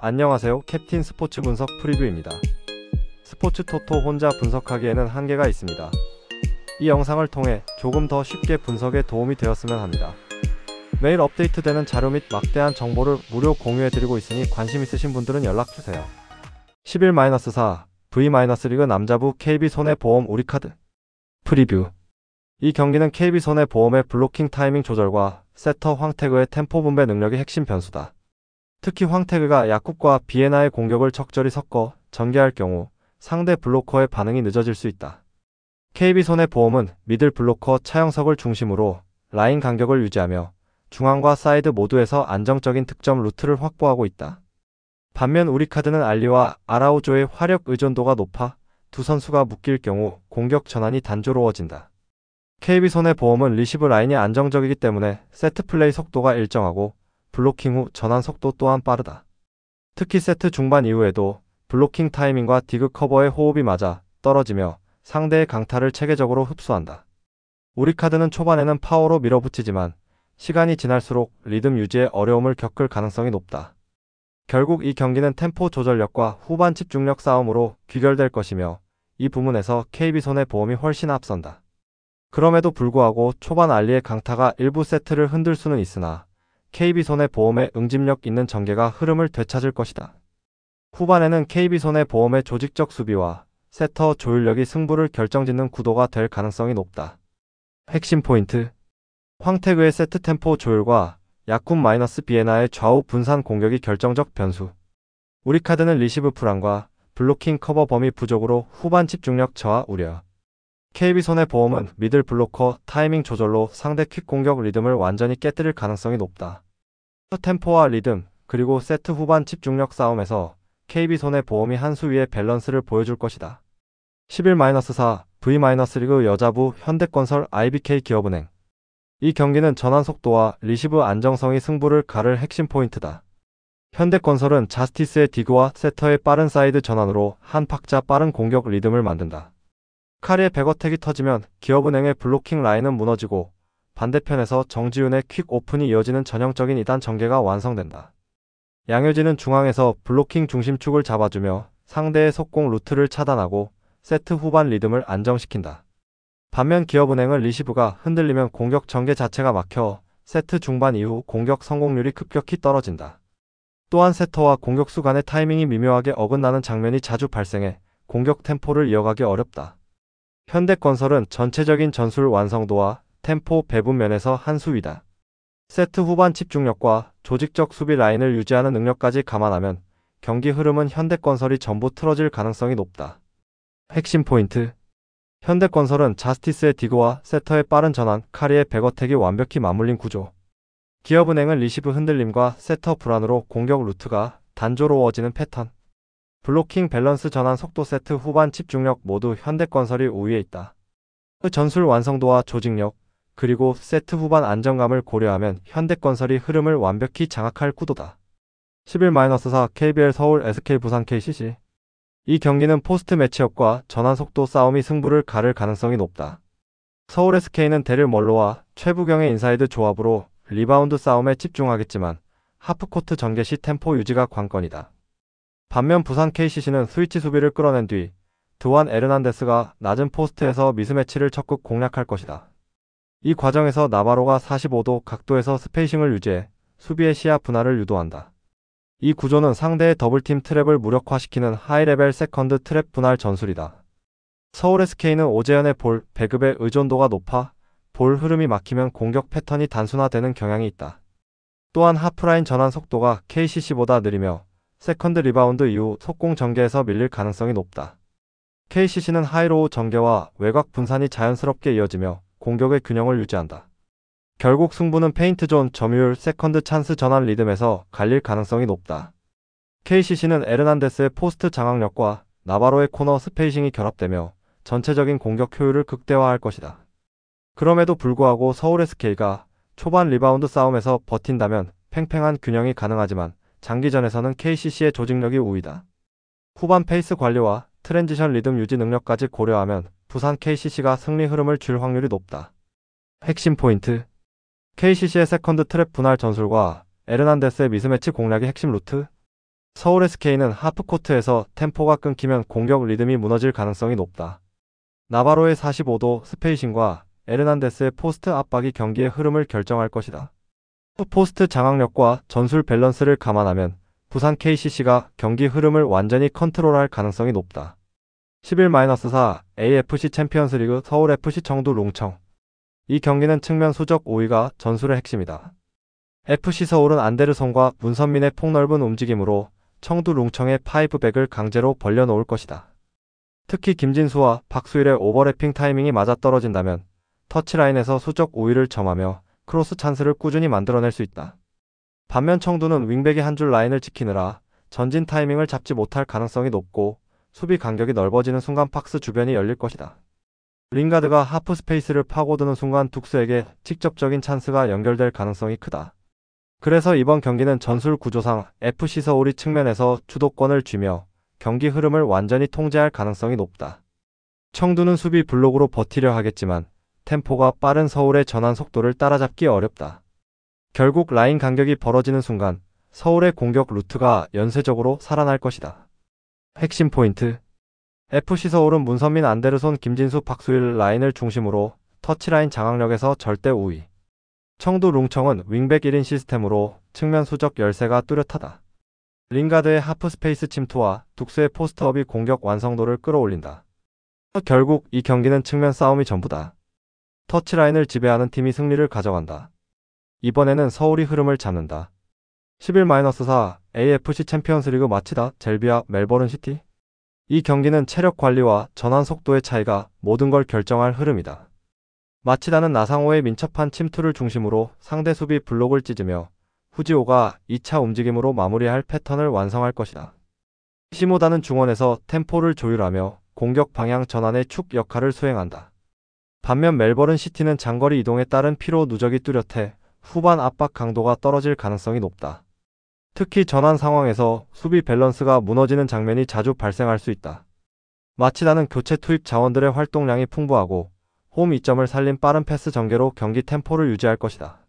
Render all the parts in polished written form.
안녕하세요. 캡틴 스포츠 분석 프리뷰입니다. 스포츠 토토 혼자 분석하기에는 한계가 있습니다. 이 영상을 통해 조금 더 쉽게 분석에 도움이 되었으면 합니다. 매일 업데이트되는 자료 및 막대한 정보를 무료 공유해드리고 있으니 관심 있으신 분들은 연락주세요. 11-4 V-리그 남자부 KB손해보험 우리카드 프리뷰. 이 경기는 KB손해보험의 블로킹 타이밍 조절과 세터 황태그의 템포 분배 능력이 핵심 변수다. 특히 황태그가 약국과 비에나의 공격을 적절히 섞어 전개할 경우 상대 블로커의 반응이 늦어질 수 있다. KB손해보험은 미들 블로커 차영석을 중심으로 라인 간격을 유지하며 중앙과 사이드 모두에서 안정적인 득점 루트를 확보하고 있다. 반면 우리카드는 알리와 아라우조의 화력 의존도가 높아 두 선수가 묶일 경우 공격 전환이 단조로워진다. KB손해보험은 리시브 라인이 안정적이기 때문에 세트 플레이 속도가 일정하고 블로킹 후 전환 속도 또한 빠르다. 특히 세트 중반 이후에도 블로킹 타이밍과 디그 커버의 호흡이 맞아 떨어지며 상대의 강타를 체계적으로 흡수한다. 우리카드는 초반에는 파워로 밀어붙이지만 시간이 지날수록 리듬 유지에 어려움을 겪을 가능성이 높다. 결국 이 경기는 템포 조절력과 후반 집중력 싸움으로 귀결될 것이며 이 부문에서 KB손해보험이 훨씬 앞선다. 그럼에도 불구하고 초반 알리의 강타가 일부 세트를 흔들 수는 있으나 KB손해보험의 응집력 있는 전개가 흐름을 되찾을 것이다. 후반에는 KB손해보험의 조직적 수비와 세터 조율력이 승부를 결정짓는 구도가 될 가능성이 높다. 핵심 포인트. 황태그의 세트 템포 조율과 약군 비에나의 좌우 분산 공격이 결정적 변수. 우리카드는 리시브 불안과 블로킹 커버 범위 부족으로 후반 집중력 저하 우려. KB손해보험은 미들 블로커 타이밍 조절로 상대 퀵 공격 리듬을 완전히 깨뜨릴 가능성이 높다. 템포와 리듬, 그리고 세트 후반 집중력 싸움에서 KB손해보험이 한 수 위의 밸런스를 보여줄 것이다. 11-4 V-리그 여자부 현대건설 IBK 기업은행. 이 경기는 전환 속도와 리시브 안정성이 승부를 가를 핵심 포인트다. 현대건설은 자스티스의 디그와 세터의 빠른 사이드 전환으로 한 박자 빠른 공격 리듬을 만든다. 카리의 백어택이 터지면 기업은행의 블로킹 라인은 무너지고 반대편에서 정지훈의 퀵 오픈이 이어지는 전형적인 2단 전개가 완성된다. 양효진은 중앙에서 블로킹 중심축을 잡아주며 상대의 속공 루트를 차단하고 세트 후반 리듬을 안정시킨다. 반면 기업은행은 리시브가 흔들리면 공격 전개 자체가 막혀 세트 중반 이후 공격 성공률이 급격히 떨어진다. 또한 세터와 공격수 간의 타이밍이 미묘하게 어긋나는 장면이 자주 발생해 공격 템포를 이어가기 어렵다. 현대건설은 전체적인 전술 완성도와 템포 배분 면에서 한 수 위다. 세트 후반 집중력과 조직적 수비 라인을 유지하는 능력까지 감안하면 경기 흐름은 현대건설이 전부 틀어질 가능성이 높다. 핵심 포인트. 현대건설은 자스티스의 디그와 세터의 빠른 전환, 카리의 백어택이 완벽히 맞물린 구조. 기업은행은 리시브 흔들림과 세터 불안으로 공격 루트가 단조로워지는 패턴. 블로킹 밸런스 전환 속도 세트 후반 집중력 모두 현대건설이 우위에 있다. 전술 완성도와 조직력, 그리고 세트 후반 안정감을 고려하면 현대건설이 흐름을 완벽히 장악할 구도다. 11-4 KBL 서울 SK 부산 KCC. 이 경기는 포스트 매치업과 전환 속도 싸움이 승부를 가를 가능성이 높다. 서울 SK는 데릴 멀로와 최부경의 인사이드 조합으로 리바운드 싸움에 집중하겠지만 하프코트 전개 시 템포 유지가 관건이다. 반면 부산 KCC는 스위치 수비를 끌어낸 뒤 드완 에르난데스가 낮은 포스트에서 미스매치를 적극 공략할 것이다. 이 과정에서 나바로가 45도 각도에서 스페이싱을 유지해 수비의 시야 분할을 유도한다. 이 구조는 상대의 더블팀 트랩을 무력화시키는 하이레벨 세컨드 트랩 분할 전술이다. 서울 SK는 오재현의 볼 배급의 의존도가 높아 볼 흐름이 막히면 공격 패턴이 단순화되는 경향이 있다. 또한 하프라인 전환 속도가 KCC보다 느리며 세컨드 리바운드 이후 속공 전개에서 밀릴 가능성이 높다. KCC는 하이로우 전개와 외곽 분산이 자연스럽게 이어지며 공격의 균형을 유지한다. 결국 승부는 페인트존 점유율 세컨드 찬스 전환 리듬에서 갈릴 가능성이 높다. KCC는 에르난데스의 포스트 장악력과 나바로의 코너 스페이싱이 결합되며 전체적인 공격 효율을 극대화할 것이다. 그럼에도 불구하고 서울 SK가 초반 리바운드 싸움에서 버틴다면 팽팽한 균형이 가능하지만 장기전에서는 KCC의 조직력이 우위다. 후반 페이스 관리와 트랜지션 리듬 유지 능력까지 고려하면 부산 KCC가 승리 흐름을 줄 확률이 높다. 핵심 포인트. KCC의 세컨드 트랩 분할 전술과 에르난데스의 미스매치 공략이 핵심 루트. 서울 SK는 하프코트에서 템포가 끊기면 공격 리듬이 무너질 가능성이 높다. 나바로의 45도 스페이싱과 에르난데스의 포스트 압박이 경기의 흐름을 결정할 것이다. 포스트 장악력과 전술 밸런스를 감안하면 부산 KCC가 경기 흐름을 완전히 컨트롤할 가능성이 높다. 11-4 AFC 챔피언스리그 서울FC 청두 롱청. 이 경기는 측면 수적 5위가 전술의 핵심이다. FC 서울은 안데르손과 문선민의 폭넓은 움직임으로 청두 롱청의 파이브백을 강제로 벌려놓을 것이다. 특히 김진수와 박수일의 오버래핑 타이밍이 맞아떨어진다면 터치라인에서 수적 5위를 점하며 크로스 찬스를 꾸준히 만들어낼 수 있다. 반면 청두는 윙백이 한 줄 라인을 지키느라 전진 타이밍을 잡지 못할 가능성이 높고 수비 간격이 넓어지는 순간 박스 주변이 열릴 것이다. 링가드가 하프 스페이스를 파고드는 순간 둑스에게 직접적인 찬스가 연결될 가능성이 크다. 그래서 이번 경기는 전술 구조상 FC 서울이 측면에서 주도권을 쥐며 경기 흐름을 완전히 통제할 가능성이 높다. 청두는 수비 블록으로 버티려 하겠지만 템포가 빠른 서울의 전환 속도를 따라잡기 어렵다. 결국 라인 간격이 벌어지는 순간 서울의 공격 루트가 연쇄적으로 살아날 것이다. 핵심 포인트. FC 서울은 문선민, 안데르손, 김진수, 박수일 라인을 중심으로 터치라인 장악력에서 절대 우위. 청두 롱청은 윙백 1인 시스템으로 측면 수적 열세가 뚜렷하다. 링가드의 하프 스페이스 침투와 둑스의 포스트업이 공격 완성도를 끌어올린다. 결국 이 경기는 측면 싸움이 전부다. 터치라인을 지배하는 팀이 승리를 가져간다. 이번에는 서울이 흐름을 잡는다. 11-4 AFC 챔피언스리그 마치다 젤비아 멜버른 시티. 이 경기는 체력 관리와 전환 속도의 차이가 모든 걸 결정할 흐름이다. 마치다는 나상호의 민첩한 침투를 중심으로 상대 수비 블록을 찢으며 후지오가 2차 움직임으로 마무리할 패턴을 완성할 것이다. 시모다는 중원에서 템포를 조율하며 공격 방향 전환의 축 역할을 수행한다. 반면 멜버른 시티는 장거리 이동에 따른 피로 누적이 뚜렷해 후반 압박 강도가 떨어질 가능성이 높다. 특히 전환 상황에서 수비 밸런스가 무너지는 장면이 자주 발생할 수 있다. 마치다는 교체 투입 자원들의 활동량이 풍부하고 홈 이점을 살린 빠른 패스 전개로 경기 템포를 유지할 것이다.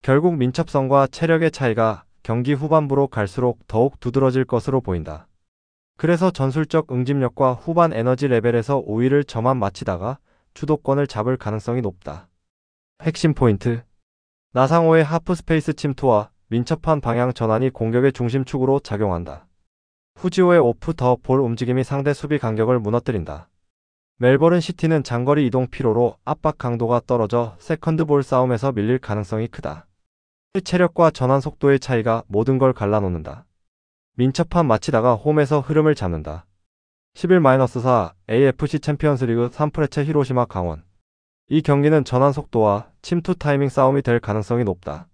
결국 민첩성과 체력의 차이가 경기 후반부로 갈수록 더욱 두드러질 것으로 보인다. 그래서 전술적 응집력과 후반 에너지 레벨에서 5위를 점한 마치다가 주도권을 잡을 가능성이 높다. 핵심 포인트. 나상호의 하프 스페이스 침투와 민첩한 방향 전환이 공격의 중심축으로 작용한다. 후지오의 오프 더 볼 움직임이 상대 수비 간격을 무너뜨린다. 멜버른 시티는 장거리 이동 피로로 압박 강도가 떨어져 세컨드 볼 싸움에서 밀릴 가능성이 크다. 체력과 전환 속도의 차이가 모든 걸 갈라놓는다. 민첩한 마치다가 홈에서 흐름을 잡는다. 11-4 AFC 챔피언스리그 산프레체 히로시마 강원. 이 경기는 전환 속도와 침투 타이밍 싸움이 될 가능성이 높다.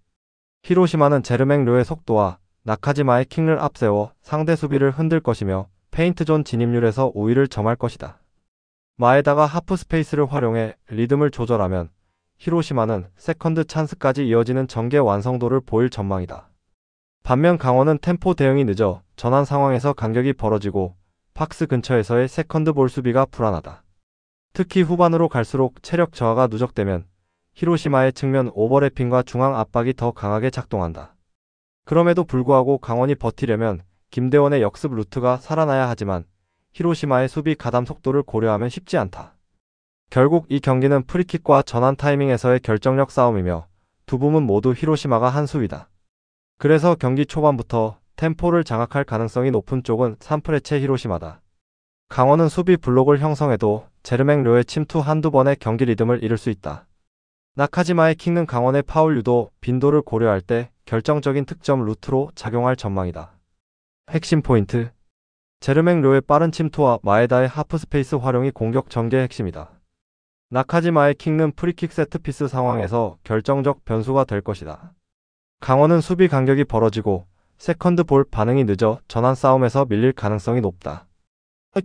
히로시마는 제르맹 료의 속도와 나카지마의 킥을 앞세워 상대 수비를 흔들 것이며 페인트존 진입률에서 우위를 점할 것이다. 마에다가 하프 스페이스를 활용해 리듬을 조절하면 히로시마는 세컨드 찬스까지 이어지는 전개 완성도를 보일 전망이다. 반면 강원은 템포 대응이 늦어 전환 상황에서 간격이 벌어지고 박스 근처에서의 세컨드 볼 수비가 불안하다. 특히 후반으로 갈수록 체력 저하가 누적되면 히로시마의 측면 오버래핑과 중앙 압박이 더 강하게 작동한다. 그럼에도 불구하고 강원이 버티려면 김대원의 역습 루트가 살아나야 하지만 히로시마의 수비 가담 속도를 고려하면 쉽지 않다. 결국 이 경기는 프리킥과 전환 타이밍에서의 결정력 싸움이며 두 부문 모두 히로시마가 한 수위다. 그래서 경기 초반부터 템포를 장악할 가능성이 높은 쪽은 산프레체 히로시마다. 강원은 수비 블록을 형성해도 제르맹 료의 침투 한두 번의 경기 리듬을 잃을 수 있다. 나카지마의 킥는 강원의 파울 유도, 빈도를 고려할 때 결정적인 득점 루트로 작용할 전망이다. 핵심 포인트. 제르맹 료의 빠른 침투와 마에다의 하프 스페이스 활용이 공격 전개의 핵심이다. 나카지마의 킥는 프리킥 세트피스 상황에서 결정적 변수가 될 것이다. 강원은 수비 간격이 벌어지고 세컨드 볼 반응이 늦어 전환 싸움에서 밀릴 가능성이 높다.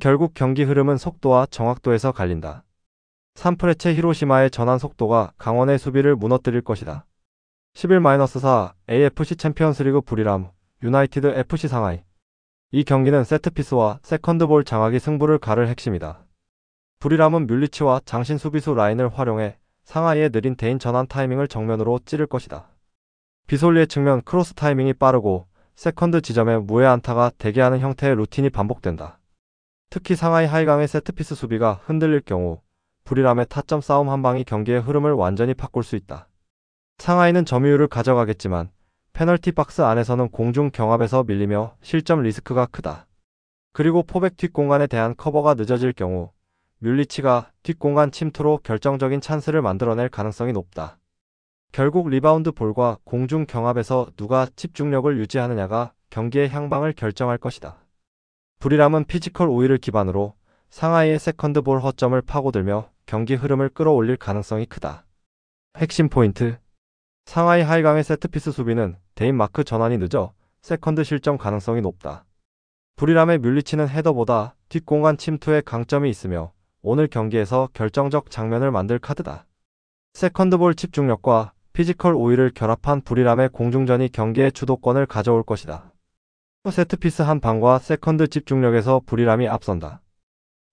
결국 경기 흐름은 속도와 정확도에서 갈린다. 산프레체 히로시마의 전환 속도가 강원의 수비를 무너뜨릴 것이다. 11-4 AFC 챔피언스리그 부리람 유나이티드 FC 상하이. 이 경기는 세트피스와 세컨드볼 장악이 승부를 가를 핵심이다. 부리람은 뮬리치와 장신 수비수 라인을 활용해 상하이의 느린 대인 전환 타이밍을 정면으로 찌를 것이다. 비솔리의 측면 크로스 타이밍이 빠르고 세컨드 지점에 무회 안타가 대기하는 형태의 루틴이 반복된다. 특히 상하이 하이강의 세트피스 수비가 흔들릴 경우 불이람의 타점 싸움 한 방이 경기의 흐름을 완전히 바꿀 수 있다. 상하이는 점유율을 가져가겠지만 페널티 박스 안에서는 공중 경합에서 밀리며 실점 리스크가 크다. 그리고 포백 뒷공간에 대한 커버가 늦어질 경우 뮬리치가 뒷공간 침투로 결정적인 찬스를 만들어낼 가능성이 높다. 결국 리바운드 볼과 공중 경합에서 누가 집중력을 유지하느냐가 경기의 향방을 결정할 것이다. 불이람은 피지컬 우위를 기반으로 상하이의 세컨드 볼 허점을 파고들며 경기 흐름을 끌어올릴 가능성이 크다. 핵심 포인트. 상하이 하이강의 세트피스 수비는 대인 마크 전환이 늦어 세컨드 실점 가능성이 높다. 불이람의 뮬리치는 헤더보다 뒷공간 침투에 강점이 있으며 오늘 경기에서 결정적 장면을 만들 카드다. 세컨드 볼 집중력과 피지컬 우위를 결합한 불이람의 공중전이 경기의 주도권을 가져올 것이다. 세트피스 한 방과 세컨드 집중력에서 불이람이 앞선다.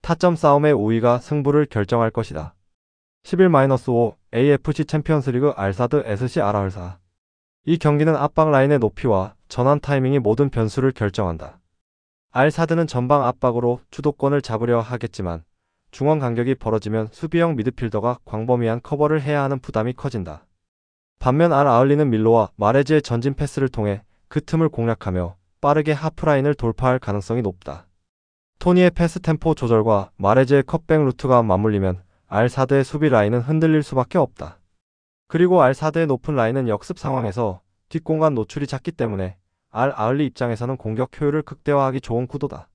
타점 싸움의 우위가 승부를 결정할 것이다. 11-5 AFC 챔피언스리그 알사드 SC 아라흘사. 이 경기는 압박 라인의 높이와 전환 타이밍이 모든 변수를 결정한다. 알사드는 전방 압박으로 주도권을 잡으려 하겠지만 중원 간격이 벌어지면 수비형 미드필더가 광범위한 커버를 해야 하는 부담이 커진다. 반면 알아흘리는 밀로와 마레즈의 전진 패스를 통해 그 틈을 공략하며 빠르게 하프라인을 돌파할 가능성이 높다. 토니의 패스 템포 조절과 마레즈의 컷백 루트가 맞물리면 알사드의 수비 라인은 흔들릴 수밖에 없다. 그리고 알사드의 높은 라인은 역습 상황에서 뒷공간 노출이 작기 때문에 알아흘리 입장에서는 공격 효율을 극대화하기 좋은 구도다.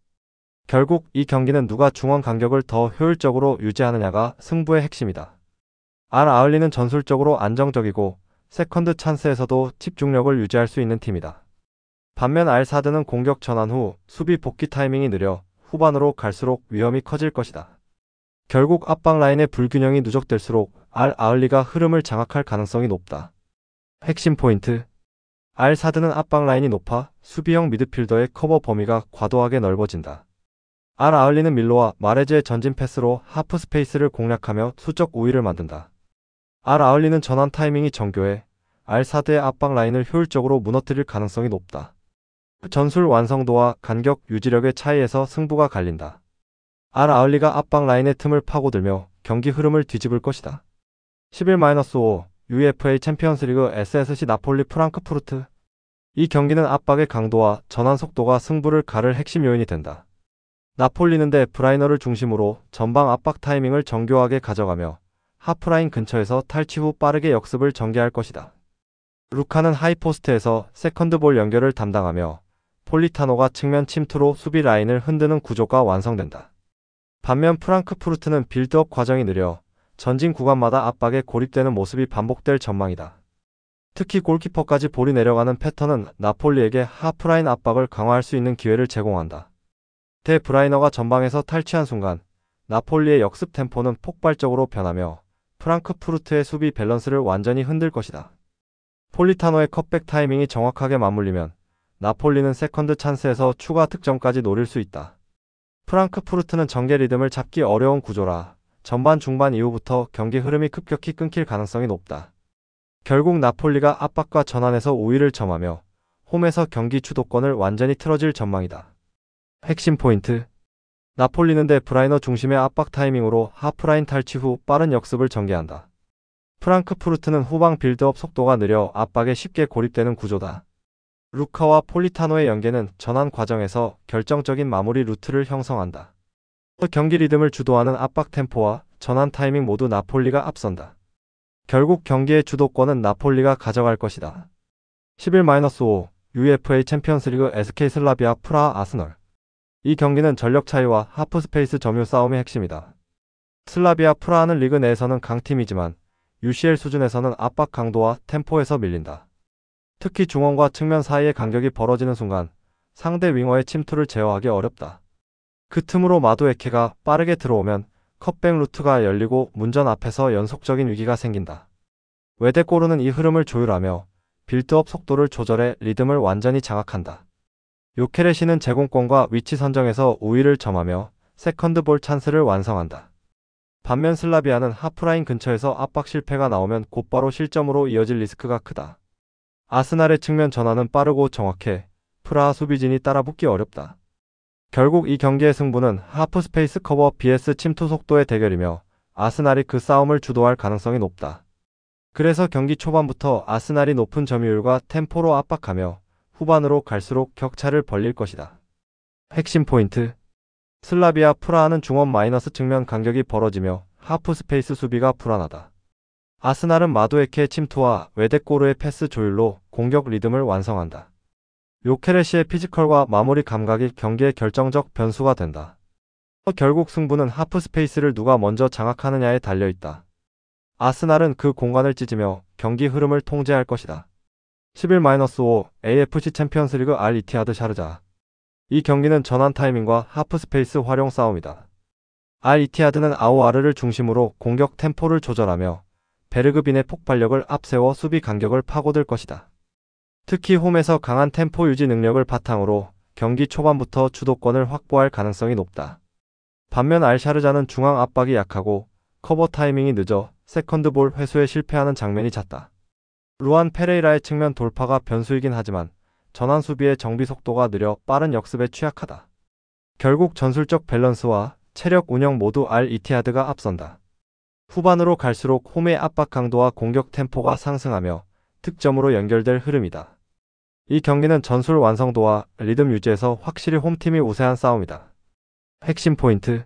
결국 이 경기는 누가 중원 간격을 더 효율적으로 유지하느냐가 승부의 핵심이다. 알아흘리는 전술적으로 안정적이고 세컨드 찬스에서도 집중력을 유지할 수 있는 팀이다. 반면 알사드는 공격 전환 후 수비 복귀 타이밍이 느려 후반으로 갈수록 위험이 커질 것이다. 결국 압박 라인의 불균형이 누적될수록 알아흘리가 흐름을 장악할 가능성이 높다. 핵심 포인트. 알사드는 압박 라인이 높아 수비형 미드필더의 커버 범위가 과도하게 넓어진다. 알아흘리는 밀로와 마레즈의 전진 패스로 하프 스페이스를 공략하며 수적 우위를 만든다. 알아흘리는 전환 타이밍이 정교해 알사드의 압박 라인을 효율적으로 무너뜨릴 가능성이 높다. 전술 완성도와 간격 유지력의 차이에서 승부가 갈린다. 알아흘리가 압박 라인의 틈을 파고들며 경기 흐름을 뒤집을 것이다. 11-5 UEFA 챔피언스리그 SSC 나폴리 프랑크푸르트. 이 경기는 압박의 강도와 전환 속도가 승부를 가를 핵심 요인이 된다. 나폴리는 데 브라이너를 중심으로 전방 압박 타이밍을 정교하게 가져가며 하프라인 근처에서 탈취 후 빠르게 역습을 전개할 것이다. 루카는 하이포스트에서 세컨드 볼 연결을 담당하며 폴리타노가 측면 침투로 수비 라인을 흔드는 구조가 완성된다. 반면 프랑크푸르트는 빌드업 과정이 느려 전진 구간마다 압박에 고립되는 모습이 반복될 전망이다. 특히 골키퍼까지 볼이 내려가는 패턴은 나폴리에게 하프라인 압박을 강화할 수 있는 기회를 제공한다. 데 브라이너가 전방에서 탈취한 순간 나폴리의 역습 템포는 폭발적으로 변하며 프랑크푸르트의 수비 밸런스를 완전히 흔들 것이다. 폴리타노의 컷백 타이밍이 정확하게 맞물리면 나폴리는 세컨드 찬스에서 추가 득점까지 노릴 수 있다. 프랑크푸르트는 전개 리듬을 잡기 어려운 구조라 전반 중반 이후부터 경기 흐름이 급격히 끊길 가능성이 높다. 결국 나폴리가 압박과 전환에서 우위를 점하며 홈에서 경기 주도권을 완전히 틀어질 전망이다. 핵심 포인트. 나폴리는 데 브라이너 중심의 압박 타이밍으로 하프라인 탈취 후 빠른 역습을 전개한다. 프랑크푸르트는 후방 빌드업 속도가 느려 압박에 쉽게 고립되는 구조다. 루카와 폴리타노의 연계는 전환 과정에서 결정적인 마무리 루트를 형성한다. 경기 리듬을 주도하는 압박 템포와 전환 타이밍 모두 나폴리가 앞선다. 결국 경기의 주도권은 나폴리가 가져갈 것이다. 11-5 UEFA 챔피언스리그 SK 슬라비아 프라하 아스널. 이 경기는 전력 차이와 하프 스페이스 점유 싸움의 핵심이다. 슬라비아 프라하는 리그 내에서는 강팀이지만 UCL 수준에서는 압박 강도와 템포에서 밀린다. 특히 중원과 측면 사이의 간격이 벌어지는 순간 상대 윙어의 침투를 제어하기 어렵다. 그 틈으로 마두에케가 빠르게 들어오면 컷백 루트가 열리고 문전 앞에서 연속적인 위기가 생긴다. 웨데꼬르는 이 흐름을 조율하며 빌드업 속도를 조절해 리듬을 완전히 장악한다. 요케레시는 제공권과 위치 선정에서 우위를 점하며 세컨드 볼 찬스를 완성한다. 반면 슬라비아는 하프라인 근처에서 압박 실패가 나오면 곧바로 실점으로 이어질 리스크가 크다. 아스날의 측면 전환은 빠르고 정확해 프라하 수비진이 따라붙기 어렵다. 결국 이 경기의 승부는 하프 스페이스 커버 vs 침투 속도의 대결이며 아스날이 그 싸움을 주도할 가능성이 높다. 그래서 경기 초반부터 아스날이 높은 점유율과 템포로 압박하며 후반으로 갈수록 격차를 벌릴 것이다. 핵심 포인트. 슬라비아 프라하는 중원 마이너스 측면 간격이 벌어지며 하프 스페이스 수비가 불안하다. 아스날은 마두에케의 침투와 웨데꼬르의 패스 조율로 공격 리듬을 완성한다. 요케레시의 피지컬과 마무리 감각이 경기의 결정적 변수가 된다. 결국 승부는 하프 스페이스를 누가 먼저 장악하느냐에 달려있다. 아스날은 그 공간을 찢으며 경기 흐름을 통제할 것이다. 11-5 AFC 챔피언스리그 알 이티하드 샤르자. 이 경기는 전환 타이밍과 하프 스페이스 활용 싸움이다. 알 이티하드는 아우아르를 중심으로 공격 템포를 조절하며 베르그빈의 폭발력을 앞세워 수비 간격을 파고들 것이다. 특히 홈에서 강한 템포 유지 능력을 바탕으로 경기 초반부터 주도권을 확보할 가능성이 높다. 반면 알샤르자는 중앙 압박이 약하고 커버 타이밍이 늦어 세컨드볼 회수에 실패하는 장면이 잦다. 루안 페레이라의 측면 돌파가 변수이긴 하지만 전환 수비의 정비 속도가 느려 빠른 역습에 취약하다. 결국 전술적 밸런스와 체력 운영 모두 알 이티하드가 앞선다. 후반으로 갈수록 홈의 압박 강도와 공격 템포가 상승하며 득점으로 연결될 흐름이다. 이 경기는 전술 완성도와 리듬 유지에서 확실히 홈팀이 우세한 싸움이다. 핵심 포인트.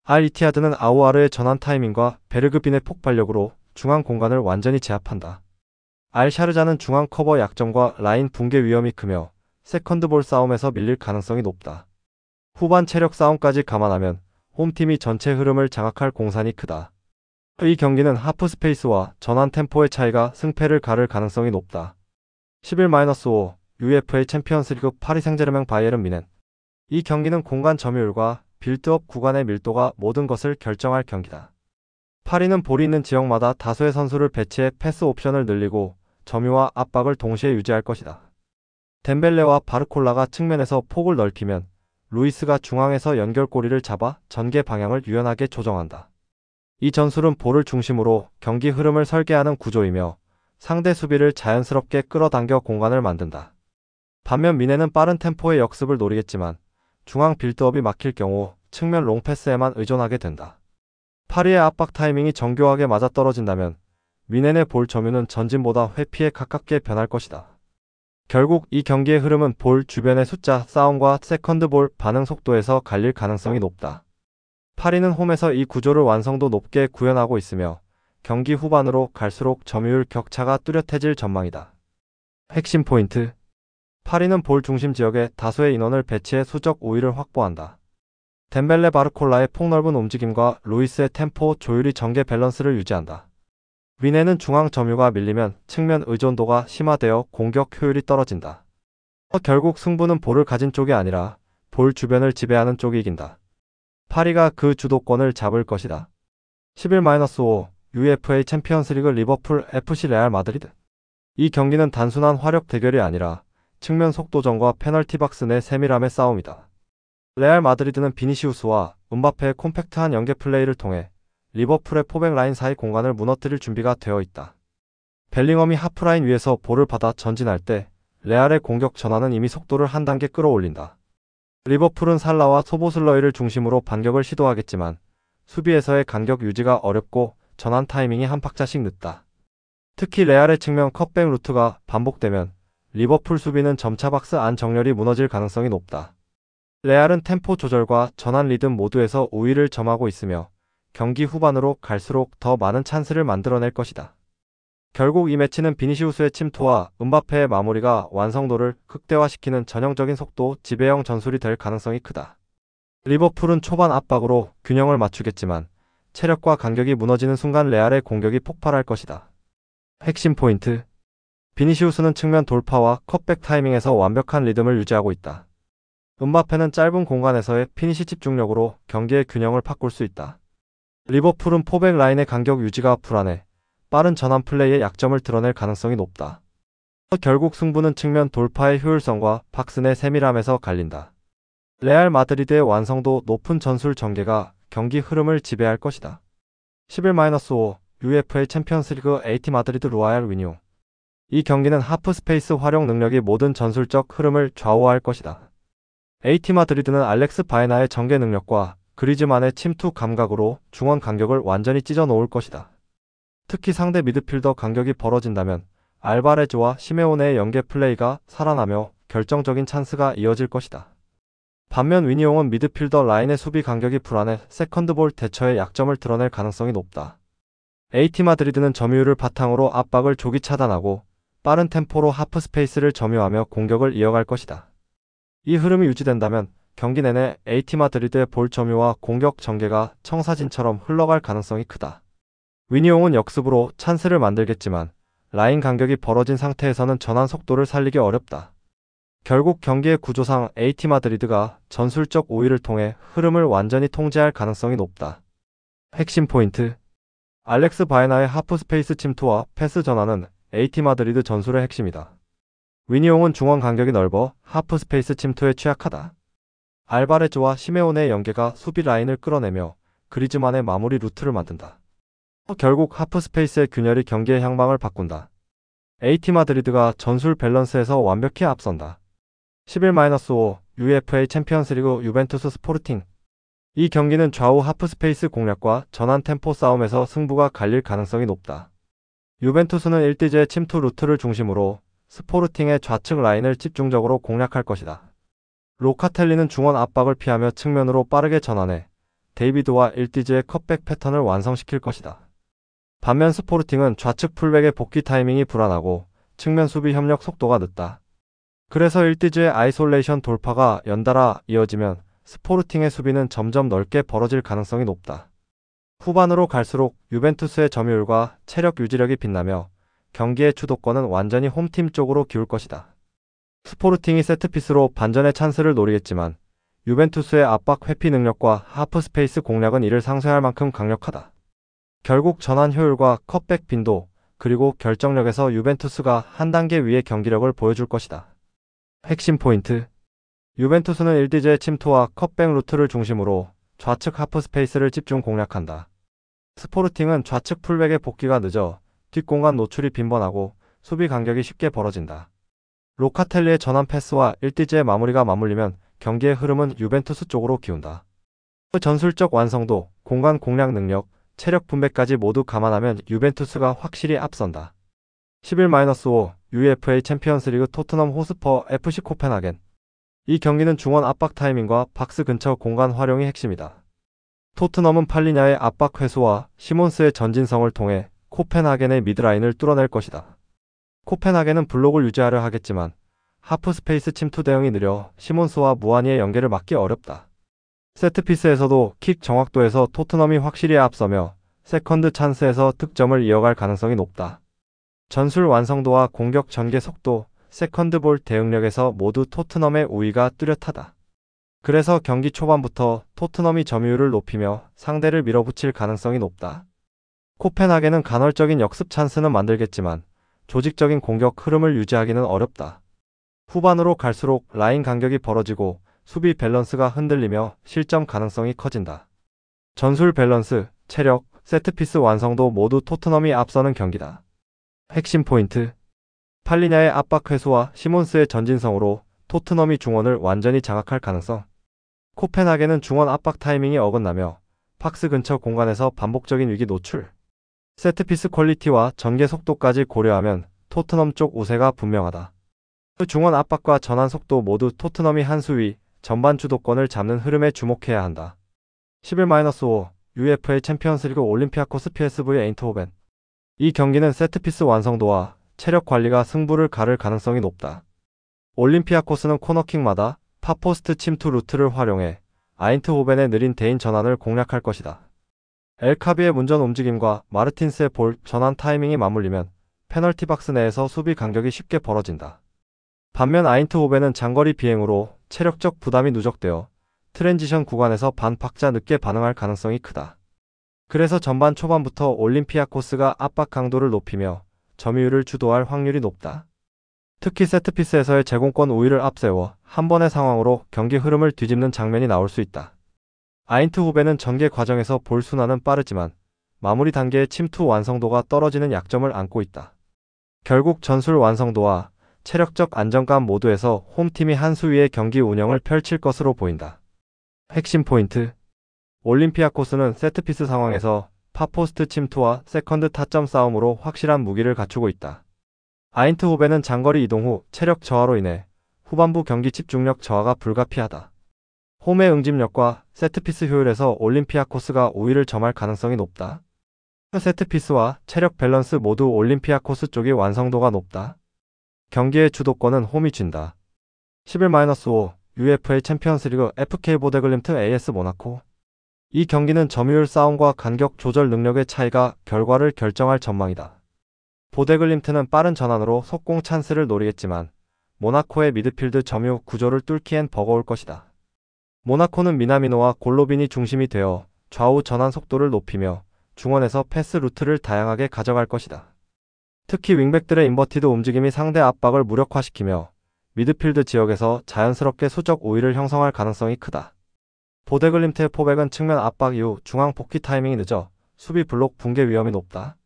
알 이티하드는 아우아르의 전환 타이밍과 베르그빈의 폭발력으로 중앙 공간을 완전히 제압한다. 알 샤르자는 중앙 커버 약점과 라인 붕괴 위험이 크며 세컨드볼 싸움에서 밀릴 가능성이 높다. 후반 체력 싸움까지 감안하면 홈팀이 전체 흐름을 장악할 공산이 크다. 이 경기는 하프 스페이스와 전환 템포의 차이가 승패를 가를 가능성이 높다. 11-5 UEFA 챔피언스리그 파리 생제르맹 바이에른 뮌헨. 이 경기는 공간 점유율과 빌드업 구간의 밀도가 모든 것을 결정할 경기다. 파리는 볼이 있는 지역마다 다수의 선수를 배치해 패스 옵션을 늘리고 점유와 압박을 동시에 유지할 것이다. 덴벨레와 바르콜라가 측면에서 폭을 넓히면 루이스가 중앙에서 연결고리를 잡아 전개 방향을 유연하게 조정한다. 이 전술은 볼을 중심으로 경기 흐름을 설계하는 구조이며 상대 수비를 자연스럽게 끌어당겨 공간을 만든다. 반면 뮌헨은 빠른 템포의 역습을 노리겠지만 중앙 빌드업이 막힐 경우 측면 롱패스에만 의존하게 된다. 파리의 압박 타이밍이 정교하게 맞아떨어진다면 뮌헨의 볼 점유는 전진보다 회피에 가깝게 변할 것이다. 결국 이 경기의 흐름은 볼 주변의 숫자 싸움과 세컨드볼 반응 속도에서 갈릴 가능성이 높다. 파리는 홈에서 이 구조를 완성도 높게 구현하고 있으며 경기 후반으로 갈수록 점유율 격차가 뚜렷해질 전망이다. 핵심 포인트. 파리는 볼 중심 지역에 다수의 인원을 배치해 수적 우위를 확보한다. 덴벨레 바르콜라의 폭넓은 움직임과 루이스의 템포 조율이 전개 밸런스를 유지한다. 뮌헨은 중앙 점유가 밀리면 측면 의존도가 심화되어 공격 효율이 떨어진다. 결국 승부는 볼을 가진 쪽이 아니라 볼 주변을 지배하는 쪽이 이긴다. 파리가 그 주도권을 잡을 것이다. 11-5 UEFA 챔피언스리그 리버풀 FC 레알 마드리드. 이 경기는 단순한 화력 대결이 아니라 측면 속도전과 페널티 박스 내 세밀함의 싸움이다. 레알 마드리드는 비니시우스와 음바페의 콤팩트한 연계 플레이를 통해 리버풀의 포백 라인 사이 공간을 무너뜨릴 준비가 되어 있다. 벨링엄이 하프라인 위에서 볼을 받아 전진할 때 레알의 공격 전환은 이미 속도를 한 단계 끌어올린다. 리버풀은 살라와 소보슬러이를 중심으로 반격을 시도하겠지만 수비에서의 간격 유지가 어렵고 전환 타이밍이 한 박자씩 늦다. 특히 레알의 측면 컷백 루트가 반복되면 리버풀 수비는 점차 박스 안 정렬이 무너질 가능성이 높다. 레알은 템포 조절과 전환 리듬 모두에서 우위를 점하고 있으며 경기 후반으로 갈수록 더 많은 찬스를 만들어낼 것이다. 결국 이 매치는 비니시우스의 침투와 음바페의 마무리가 완성도를 극대화시키는 전형적인 속도 지배형 전술이 될 가능성이 크다. 리버풀은 초반 압박으로 균형을 맞추겠지만 체력과 간격이 무너지는 순간 레알의 공격이 폭발할 것이다. 핵심 포인트. 비니시우스는 측면 돌파와 컷백 타이밍에서 완벽한 리듬을 유지하고 있다. 음바페는 짧은 공간에서의 피니시 집중력으로 경기의 균형을 바꿀 수 있다. 리버풀은 포백 라인의 간격 유지가 불안해 빠른 전환 플레이의 약점을 드러낼 가능성이 높다. 결국 승부는 측면 돌파의 효율성과 박스 내 세밀함에서 갈린다. 레알 마드리드의 완성도 높은 전술 전개가 경기 흐름을 지배할 것이다. 11-5 UEFA 챔피언스리그 AT 마드리드 루아얄 위뉴. 이 경기는 하프 스페이스 활용 능력이 모든 전술적 흐름을 좌우할 것이다. AT 마드리드는 알렉스 바에나의 전개 능력과 그리즈만의 침투 감각으로 중원 간격을 완전히 찢어 놓을 것이다. 특히 상대 미드필더 간격이 벌어진다면 알바레즈와 시메오네의 연계 플레이가 살아나며 결정적인 찬스가 이어질 것이다. 반면 위니옹은 미드필더 라인의 수비 간격이 불안해 세컨드볼 대처의 약점을 드러낼 가능성이 높다. AT 마드리드는 점유율을 바탕으로 압박을 조기 차단하고 빠른 템포로 하프 스페이스를 점유하며 공격을 이어갈 것이다. 이 흐름이 유지된다면 경기 내내 AT 마드리드의 볼 점유와 공격 전개가 청사진처럼 흘러갈 가능성이 크다. 위니옹은 역습으로 찬스를 만들겠지만 라인 간격이 벌어진 상태에서는 전환 속도를 살리기 어렵다. 결국 경기의 구조상 AT 마드리드가 전술적 우위를 통해 흐름을 완전히 통제할 가능성이 높다. 핵심 포인트: 알렉스 바에나의 하프 스페이스 침투와 패스 전환은 AT 마드리드 전술의 핵심이다. 위니옹은 중원 간격이 넓어 하프 스페이스 침투에 취약하다. 알바레즈와 시메오네의 연계가 수비 라인을 끌어내며 그리즈만의 마무리 루트를 만든다. 결국 하프 스페이스의 균열이 경기의 향방을 바꾼다. AT 마드리드가 전술 밸런스에서 완벽히 앞선다. 11-5 UEFA 챔피언스리그 유벤투스 스포르팅. 이 경기는 좌우 하프 스페이스 공략과 전환 템포 싸움에서 승부가 갈릴 가능성이 높다. 유벤투스는 일대제의 침투 루트를 중심으로 스포르팅의 좌측 라인을 집중적으로 공략할 것이다. 로카텔리는 중원 압박을 피하며 측면으로 빠르게 전환해 데이비드와 일디즈의 컷백 패턴을 완성시킬 것이다. 반면 스포르팅은 좌측 풀백의 복귀 타이밍이 불안하고 측면 수비 협력 속도가 늦다. 그래서 일디즈의 아이솔레이션 돌파가 연달아 이어지면 스포르팅의 수비는 점점 넓게 벌어질 가능성이 높다. 후반으로 갈수록 유벤투스의 점유율과 체력 유지력이 빛나며 경기의 주도권은 완전히 홈팀 쪽으로 기울 것이다. 스포르팅이 세트피스로 반전의 찬스를 노리겠지만 유벤투스의 압박 회피 능력과 하프 스페이스 공략은 이를 상쇄할 만큼 강력하다. 결국 전환 효율과 컷백 빈도 그리고 결정력에서 유벤투스가 한 단계 위의 경기력을 보여줄 것이다. 핵심 포인트: 유벤투스는 일디제의 침투와 컷백 루트를 중심으로 좌측 하프 스페이스를 집중 공략한다. 스포르팅은 좌측 풀백의 복귀가 늦어 뒷공간 노출이 빈번하고 수비 간격이 쉽게 벌어진다. 로카텔리의 전환 패스와 일디제의 마무리가 맞물리면 경기의 흐름은 유벤투스 쪽으로 기운다. 전술적 완성도, 공간 공략 능력, 체력 분배까지 모두 감안하면 유벤투스가 확실히 앞선다. 11-5 UEFA 챔피언스리그 토트넘 호스퍼 FC 코펜하겐. 이 경기는 중원 압박 타이밍과 박스 근처 공간 활용이 핵심이다. 토트넘은 팔리냐의 압박 회수와 시몬스의 전진성을 통해 코펜하겐의 미드라인을 뚫어낼 것이다. 코펜하겐은 블록을 유지하려 하겠지만 하프 스페이스 침투 대응이 느려 시몬스와 무아니의 연계를 막기 어렵다. 세트피스에서도 킥 정확도에서 토트넘이 확실히 앞서며 세컨드 찬스에서 득점을 이어갈 가능성이 높다. 전술 완성도와 공격 전개 속도, 세컨드볼 대응력에서 모두 토트넘의 우위가 뚜렷하다. 그래서 경기 초반부터 토트넘이 점유율을 높이며 상대를 밀어붙일 가능성이 높다. 코펜하겐은 간헐적인 역습 찬스는 만들겠지만 조직적인 공격 흐름을 유지하기는 어렵다. 후반으로 갈수록 라인 간격이 벌어지고 수비 밸런스가 흔들리며 실점 가능성이 커진다. 전술 밸런스, 체력, 세트피스 완성도 모두 토트넘이 앞서는 경기다. 핵심 포인트: 팔리냐의 압박 회수와 시몬스의 전진성으로 토트넘이 중원을 완전히 장악할 가능성. 코펜하겐은 중원 압박 타이밍이 어긋나며 박스 근처 공간에서 반복적인 위기 노출. 세트피스 퀄리티와 전개 속도까지 고려하면 토트넘 쪽 우세가 분명하다. 중원 압박과 전환 속도 모두 토트넘이 한 수 위, 전반 주도권을 잡는 흐름에 주목해야 한다. 11-5 UEFA 챔피언스리그 올림피아코스 PSV 에인트호벤. 이 경기는 세트피스 완성도와 체력 관리가 승부를 가를 가능성이 높다. 올림피아코스는 코너킥마다 파포스트 침투 루트를 활용해 아인트호벤의 느린 대인 전환을 공략할 것이다. 엘카비의 문전 움직임과 마르틴스의 볼 전환 타이밍이 맞물리면 페널티 박스 내에서 수비 간격이 쉽게 벌어진다. 반면 아인트호벤은 장거리 비행으로 체력적 부담이 누적되어 트랜지션 구간에서 반박자 늦게 반응할 가능성이 크다. 그래서 전반 초반부터 올림피아코스가 압박 강도를 높이며 점유율을 주도할 확률이 높다. 특히 세트피스에서의 제공권 우위를 앞세워 한 번의 상황으로 경기 흐름을 뒤집는 장면이 나올 수 있다. 아인트호벤은 전개 과정에서 볼 순환은 빠르지만 마무리 단계의 침투 완성도가 떨어지는 약점을 안고 있다. 결국 전술 완성도와 체력적 안정감 모두에서 홈팀이 한 수 위의 경기 운영을 펼칠 것으로 보인다. 핵심 포인트. 올림피아코스는 세트피스 상황에서 파포스트 침투와 세컨드 타점 싸움으로 확실한 무기를 갖추고 있다. 아인트호벤은 장거리 이동 후 체력 저하로 인해 후반부 경기 집중력 저하가 불가피하다. 홈의 응집력과 세트피스 효율에서 올림피아코스가 우위를 점할 가능성이 높다. 세트피스와 체력 밸런스 모두 올림피아코스 쪽이 완성도가 높다. 경기의 주도권은 홈이 쥔다. 11-5 UFA 챔피언스리그 FK 보데글림트 AS 모나코. 이 경기는 점유율 싸움과 간격 조절 능력의 차이가 결과를 결정할 전망이다. 보데글림트는 빠른 전환으로 속공 찬스를 노리겠지만 모나코의 미드필드 점유 구조를 뚫기엔 버거울 것이다. 모나코는 미나미노와 골로빈이 중심이 되어 좌우 전환 속도를 높이며 중원에서 패스 루트를 다양하게 가져갈 것이다. 특히 윙백들의 인버티드 움직임이 상대 압박을 무력화시키며 미드필드 지역에서 자연스럽게 수적 우위를 형성할 가능성이 크다. 보데글림트의 포백은 측면 압박 이후 중앙 복귀 타이밍이 늦어 수비 블록 붕괴 위험이 높다.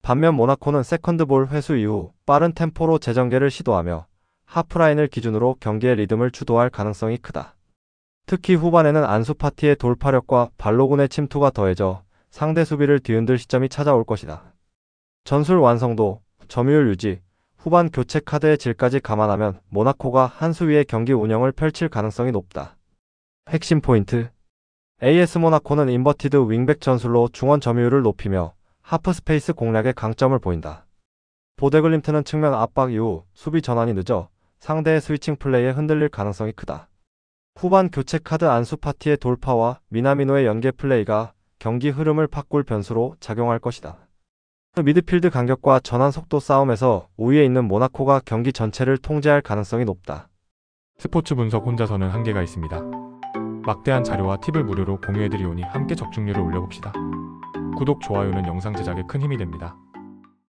반면 모나코는 세컨드볼 회수 이후 빠른 템포로 재전개를 시도하며 하프라인을 기준으로 경기의 리듬을 주도할 가능성이 크다. 특히 후반에는 안수파티의 돌파력과 발로군의 침투가 더해져 상대 수비를 뒤흔들 시점이 찾아올 것이다. 전술 완성도, 점유율 유지, 후반 교체 카드의 질까지 감안하면 모나코가 한 수 위의 경기 운영을 펼칠 가능성이 높다. 핵심 포인트. AS 모나코는 인버티드 윙백 전술로 중원 점유율을 높이며 하프 스페이스 공략에 강점을 보인다. 보데글림트는 측면 압박 이후 수비 전환이 늦어 상대의 스위칭 플레이에 흔들릴 가능성이 크다. 후반 교체 카드 안수파티의 돌파와 미나미노의 연계 플레이가 경기 흐름을 바꿀 변수로 작용할 것이다. 미드필드 간격과 전환 속도 싸움에서 우위에 있는 모나코가 경기 전체를 통제할 가능성이 높다. 스포츠 분석 혼자서는 한계가 있습니다. 막대한 자료와 팁을 무료로 공유해드리오니 함께 적중률을 올려봅시다. 구독, 좋아요는 영상 제작에 큰 힘이 됩니다.